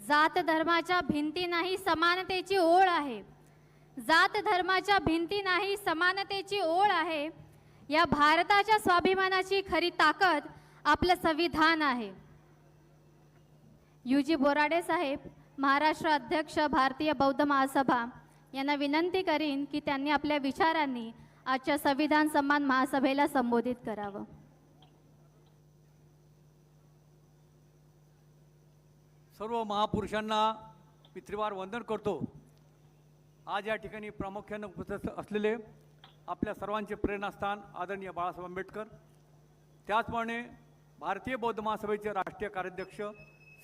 जात धर्माच्या भिंती नाही समानतेची ओळ आहे. जात धर्माच्या भिंती नाही समानतेची ओळ आहे. या भारताच्या स्वाभिमानाची खरी ताकद आपलं संविधान आहे. युजी बोराडे साहेब, महाराष्ट्र अध्यक्ष, भारतीय बौद्ध महासभा यांना विनंती करीन की त्यांनी आपल्या विचारांनी आजच्या संविधान सन्मान महासभेला संबोधित करावं. सर्व महापुरुषांना पितृवार वंदन करतो. आज या ठिकाणी प्रामुख्याने उपस्थित असलेले आपल्या सर्वांचे प्रेरणास्थान आदरणीय बाळासाहेब आंबेडकर, त्याचप्रमाणे भारतीय बौद्ध महासभेचे राष्ट्रीय कार्याध्यक्ष,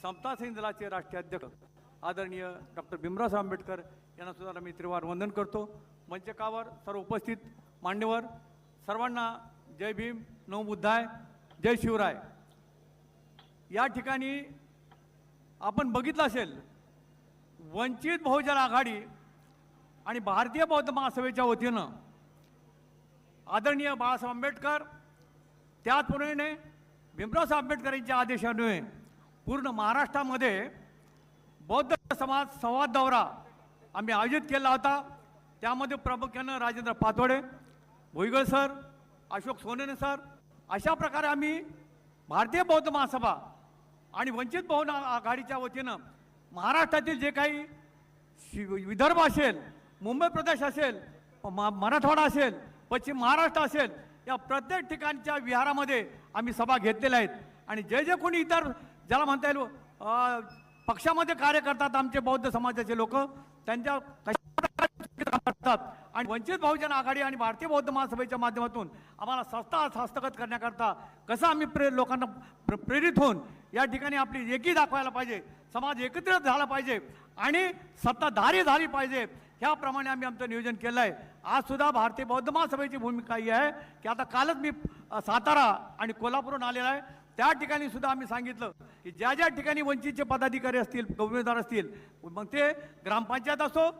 समता सैनिक दलाचे राष्ट्रीय अध्यक्ष आदरणीय डॉक्टर भीमराव आंबेडकर यांना सुद्धा मी त्रिवार वंदन करतो. मंचकावर सर्व उपस्थित मान्यवर सर्वांना जय भीम, नमो बुद्धाय, जय शिवराय. या ठिकाणी आपण बघितलं असेल, वंचित बहुजन आघाडी आणि भारतीय बौद्ध महासभेच्या वतीनं आदरणीय बाळासाहेब आंबेडकर, त्याचप्रमाणे भीमराव आंबेडकर यांच्या आदेशाने पूर्ण महाराष्ट्रामध्ये बौद्ध समाज संवाद दौरा आम्ही आयोजित केला होता. त्यामध्ये प्रामुख्यानं राजेंद्र पातोडे, भुईगळ सर, अशोक सोनेने सर, अशा प्रकारे आम्ही भारतीय बौद्ध महासभा आणि वंचित बहुजन आघाडीच्या वतीनं महाराष्ट्रातील जे काही विदर्भ असेल, मुंबई प्रदेश असेल, मराठवाडा असेल, पश्चिम महाराष्ट्र असेल, या प्रत्येक ठिकाणच्या विहारामध्ये आम्ही सभा घेतलेल्या आहेत. आणि जे जे कोणी इतर ज्याला म्हणता येईल पक्षामध्ये कार्य करतात आमचे बौद्ध समाजाचे लोक, त्यांच्या कशा करतात आणि वंचित बहुजन आघाडी आणि भारतीय बौद्ध महासभेच्या माध्यमातून आम्हाला संस्था हस्तगत करण्याकरता कसं आम्ही लोकांना प्रेरित होऊन या ठिकाणी आपली एकी दाखवायला पाहिजे, समाज एकत्रित झाला पाहिजे आणि सत्ताधारी झाली पाहिजे, ह्याप्रमाणे आम्ही आमचं नियोजन केलं आहे. आज सुद्धा भारतीय बौद्ध महासभेची भूमिका ही आहे की आता कालच मी सातारा आणि कोल्हापूरहून आलेला आहे. त्या ठिकाणी सुद्धा आम्ही सांगितलं की ज्या ज्या ठिकाणी वंचितचे पदाधिकारी असतील, उमेदवार असतील, मग ते ग्रामपंचायत असो,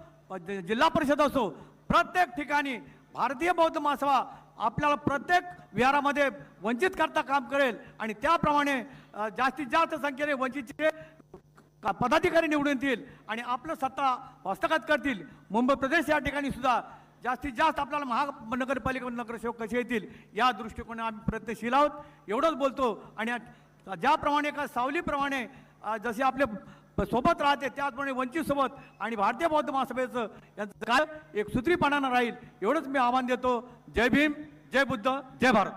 जिल्हा परिषद असो, प्रत्येक ठिकाणी भारतीय बौद्ध महासभा आपल्याला प्रत्येक विहारामध्ये वंचित करता काम करेल आणि त्याप्रमाणे जास्तीत जास्त संख्येने वंचितचे पदाधिकारी निवडून येतील आणि आपलं सत्ता हस्तगत करतील. मुंबई प्रदेश या ठिकाणी सुद्धा जास्तीत जास्त आपल्याला महानगरपालिका नगरसेवक कसे येतील या दृष्टिकोनाने आम्ही प्रयत्नशील आहोत. एवढंच बोलतो. आणि ज्याप्रमाणे का सावलीप्रमाणे जसे आपले सोबत राहते त्याचप्रमाणे वंचित सोबत आणि भारतीय बौद्ध महासभेचं यांचं काय एक सूत्रीपणानं राहील, एवढंच मी आव्हान देतो. जय भीम, जय बुद्ध, जय भारत.